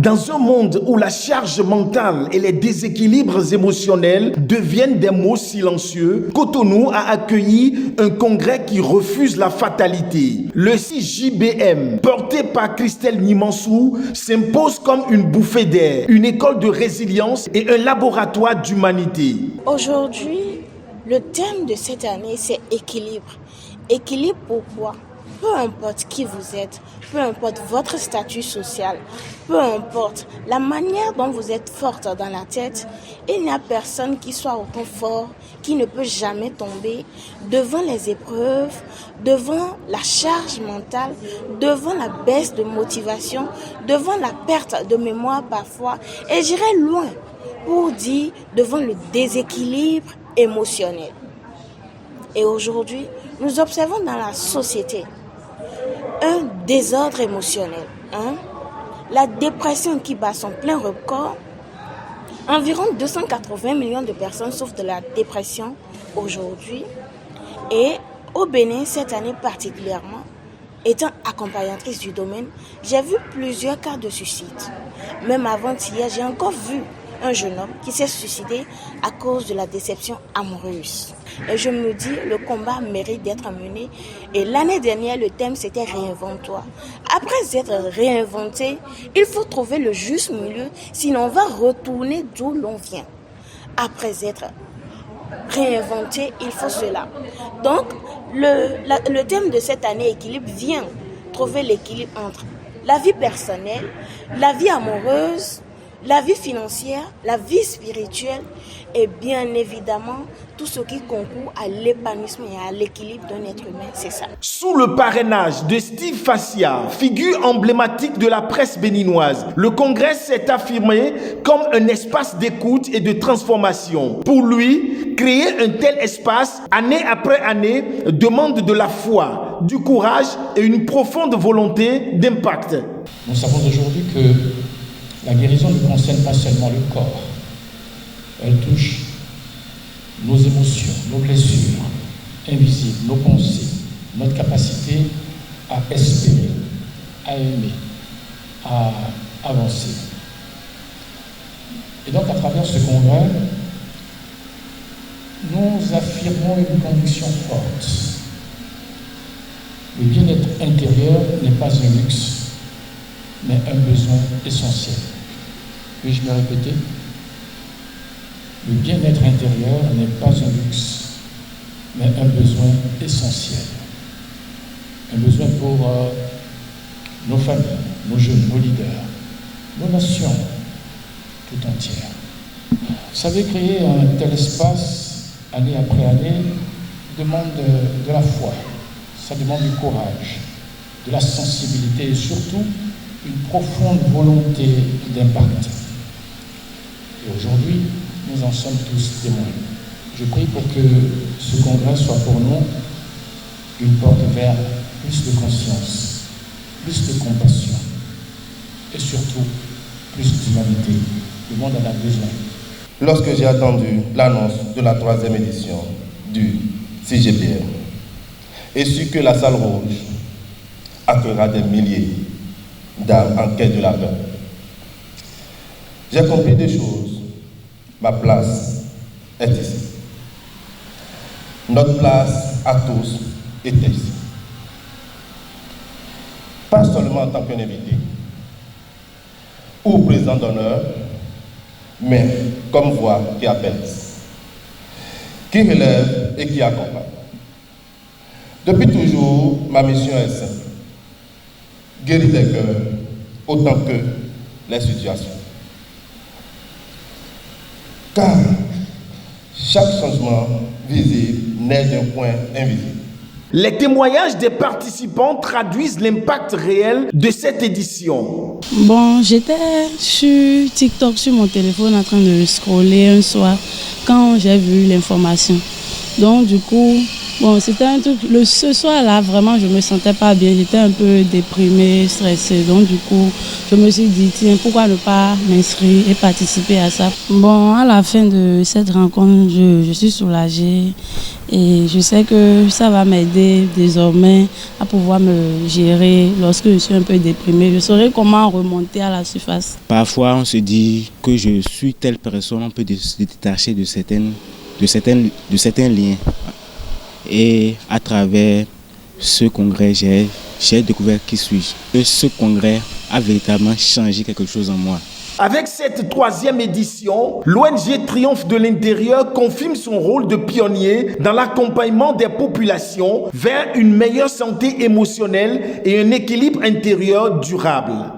Dans un monde où la charge mentale et les déséquilibres émotionnels deviennent des mots silencieux, Cotonou a accueilli un congrès qui refuse la fatalité. Le CJBM, porté par Christelle Nimansou, s'impose comme une bouffée d'air, une école de résilience et un laboratoire d'humanité. Aujourd'hui, le thème de cette année, c'est équilibre. Équilibre pourquoi ? Peu importe qui vous êtes, peu importe votre statut social, peu importe la manière dont vous êtes forte dans la tête, il n'y a personne qui soit autant fort, qui ne peut jamais tomber devant les épreuves, devant la charge mentale, devant la baisse de motivation, devant la perte de mémoire parfois, et j'irai loin pour dire devant le déséquilibre émotionnel. Et aujourd'hui, nous observons dans la société un désordre émotionnel, la dépression qui bat son plein record. Environ 280 millions de personnes souffrent de la dépression aujourd'hui. Et au Bénin, cette année particulièrement, étant accompagnatrice du domaine, j'ai vu plusieurs cas de suicide. Même avant-hier, j'ai encore vu un jeune homme qui s'est suicidé à cause de la déception amoureuse. Et je me dis, le combat mérite d'être mené. Et l'année dernière, le thème, c'était « Réinvente-toi ». Après être réinventé, il faut trouver le juste milieu, sinon on va retourner d'où l'on vient. Après être réinventé, il faut cela. Donc, le thème de cette année, équilibre, vient trouver l'équilibre entre la vie personnelle, la vie amoureuse, la vie financière, la vie spirituelle et bien évidemment tout ce qui concourt à l'épanouissement et à l'équilibre d'un être humain, c'est ça. Sous le parrainage de Steve Fassia, figure emblématique de la presse béninoise, le congrès s'est affirmé comme un espace d'écoute et de transformation. Pour lui, créer un tel espace, année après année, demande de la foi, du courage et une profonde volonté d'impact. Nous savons aujourd'hui que la guérison ne concerne pas seulement le corps, elle touche nos émotions, nos blessures invisibles, nos pensées, notre capacité à espérer, à aimer, à avancer. Et donc à travers ce congrès, nous affirmons une conviction forte. Le bien-être intérieur n'est pas un luxe, mais un besoin essentiel. Puis-je me répéter? Le bien-être intérieur n'est pas un luxe, mais un besoin essentiel. Un besoin pour nos familles, nos jeunes, nos leaders, nos nations tout entières. Vous savez, créer un tel espace, année après année, demande de la foi, ça demande du courage, de la sensibilité et surtout une profonde volonté d'impact. Et aujourd'hui, nous en sommes tous témoins. Je prie pour que ce congrès soit pour nous une porte vers plus de conscience, plus de compassion et surtout plus d'humanité. Le monde en a besoin. Lorsque j'ai entendu l'annonce de la 3e édition du CJBM et su que la salle rouge accueillera des milliers d'âmes en quête de la paix, j'ai compris des choses. Ma place est ici. Notre place à tous est ici. Pas seulement en tant qu'un invité ou président d'honneur, mais comme voix qui appelle, qui relève et qui accompagne. Depuis toujours, ma mission est simple: guérir des cœurs autant que les situations. Car chaque changement visible naît d'un point invisible. Les témoignages des participants traduisent l'impact réel de cette édition. Bon, j'étais sur TikTok sur mon téléphone en train de scroller un soir quand j'ai vu l'information. Donc du coup, Bon, c'était un truc, ce soir-là, vraiment, je me sentais pas bien. J'étais un peu déprimée, stressée. Donc, du coup, je me suis dit, tiens, pourquoi ne pas m'inscrire et participer à ça? Bon, à la fin de cette rencontre, je suis soulagée et je sais que ça va m'aider désormais à pouvoir me gérer lorsque je suis un peu déprimée. Je saurai comment remonter à la surface. Parfois, on se dit que je suis telle personne, on peut se détacher de certains liens. Et à travers ce congrès, j'ai découvert qui suis-je. Et ce congrès a véritablement changé quelque chose en moi. Avec cette 3e édition, l'ONG Triomphe de l'Intérieur confirme son rôle de pionnier dans l'accompagnement des populations vers une meilleure santé émotionnelle et un équilibre intérieur durable.